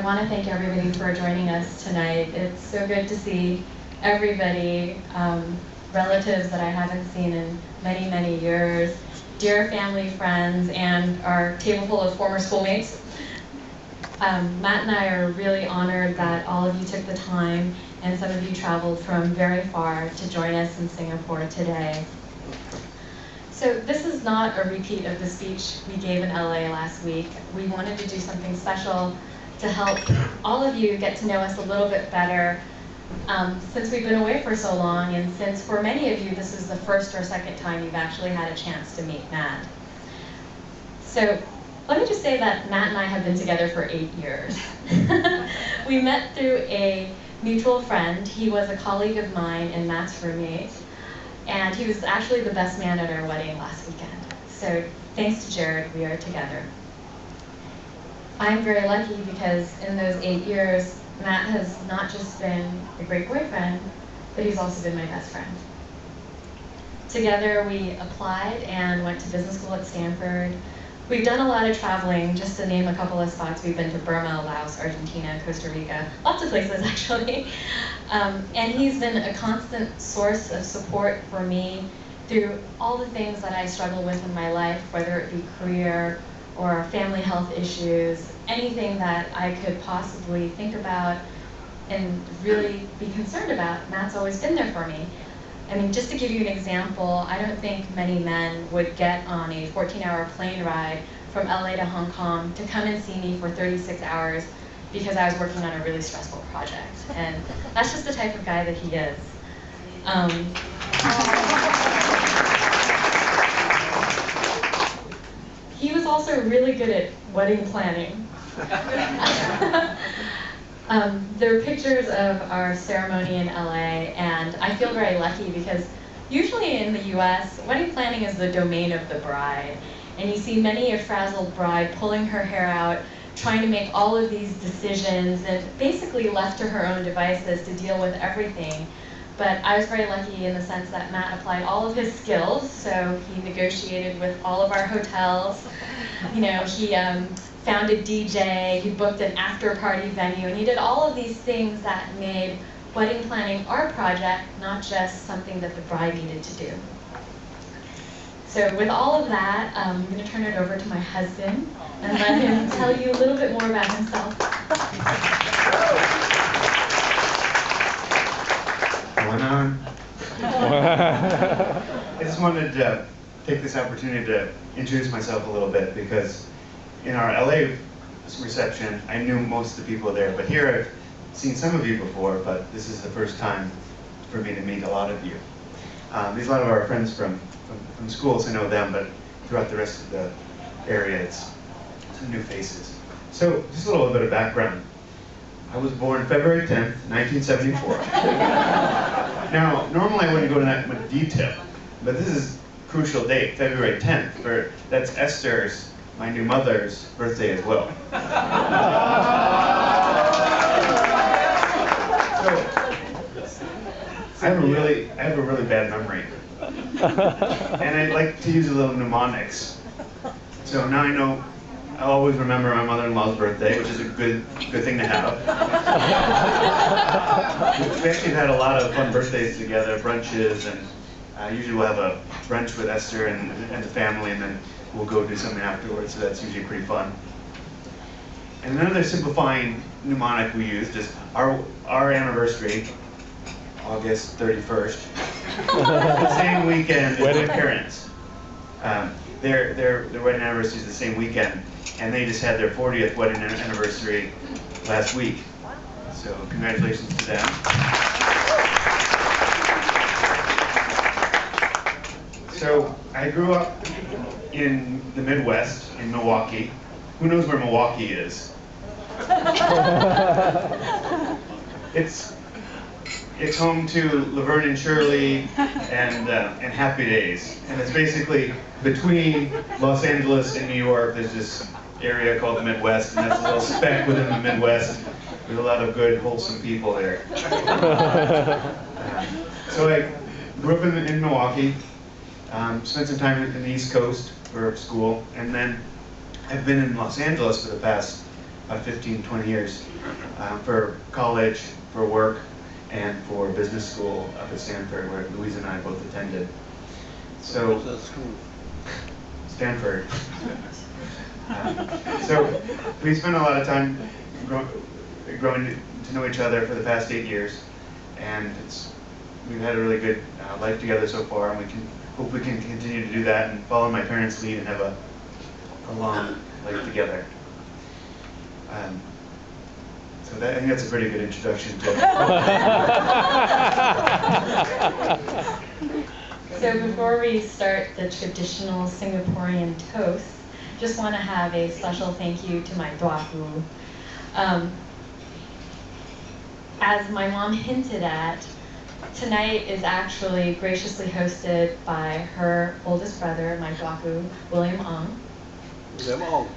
want to thank everybody for joining us tonight. It's so good to see everybody, relatives that I haven't seen in many, many years, dear family, friends, and our table full of former schoolmates. Matt and I are really honored that all of you took the time, and some of you traveled from very far to join us in Singapore today. So this is not a repeat of the speech we gave in LA last week. We wanted to do something special to help all of you get to know us a little bit better, since we've been away for so long, and since for many of you this is the first or second time you've actually had a chance to meet Matt. So let me just say that Matt and I have been together for 8 years. We met through a mutual friend. He was a colleague of mine and Matt's roommate, and he was actually the best man at our wedding last weekend. So thanks to Jared, we are together. I'm very lucky because in those 8 years, Matt has not just been a great boyfriend, but he's also been my best friend. Together we applied and went to business school at Stanford. We've done a lot of traveling. Just to name a couple of spots, we've been to Burma, Laos, Argentina, Costa Rica, lots of places actually. And he's been a constant source of support for me through all the things that I struggle with in my life, whether it be career or family health issues, anything that I could possibly think about and really be concerned about. Matt's always been there for me. I mean, just to give you an example, I don't think many men would get on a 14-hour plane ride from LA to Hong Kong to come and see me for 36 hours because I was working on a really stressful project. And that's just the type of guy that he is. He was also really good at wedding planning. There are pictures of our ceremony in LA, and I feel very lucky because usually in the US, wedding planning is the domain of the bride. And you see many a frazzled bride pulling her hair out, trying to make all of these decisions, and basically left to her own devices to deal with everything. But I was very lucky in the sense that Matt applied all of his skills, so he negotiated with all of our hotels. You know, he found a DJ, he booked an after-party venue, and he did all of these things that made wedding planning our project, not just something that the bride needed to do. So with all of that, I'm going to turn it over to my husband and let him tell you a little bit more about himself. Going on. I just wanted to take this opportunity to introduce myself a little bit because in our LA reception, I knew most of the people there, but here I've seen some of you before, but this is the first time for me to meet a lot of you. These are a lot of our friends from school, so I know them, but throughout the rest of the area, it's some new faces. So, just a little bit of background. I was born February 10th, 1974. Now, normally I wouldn't go into that much detail, but this is a crucial date, February 10th, that's Esther's, my new mother's, birthday as well. So, I have a really bad memory. And I like to use a little mnemonics. So now I know I'll always remember my mother-in-law's birthday, which is a good thing to have. We actually had a lot of fun birthdays together, brunches, and usually we'll have a brunch with Esther and the family, and then we'll go do something afterwards, so that's usually pretty fun. And another simplifying mnemonic we used is our anniversary, August 31st, the same weekend as my parents. Their wedding anniversary is the same weekend, and they just had their 40th wedding anniversary last week. So congratulations to them. So I grew up in the Midwest, in Milwaukee. Who knows where Milwaukee is? It's home to Laverne and Shirley and Happy Days. And it's basically between Los Angeles and New York, there's this area called the Midwest, and that's a little speck within the Midwest. There's a lot of good, wholesome people there. So I grew up in Milwaukee, spent some time in the East Coast for school, and then I've been in Los Angeles for the past about 15, 20 years for college, for work, and for business school up at Stanford, where Louisa and I both attended. So, What's that school? Stanford. So we spent a lot of time growing to know each other for the past 8 years, and we've had a really good life together so far, and we hope we can continue to do that and follow my parents' lead and have a long life together. So I think that's a pretty good introduction to So before we start the traditional Singaporean toast, just want to have a special thank you to my duafu. As my mom hinted at, tonight is actually graciously hosted by her oldest brother, my duafu, William Ong. William Ong.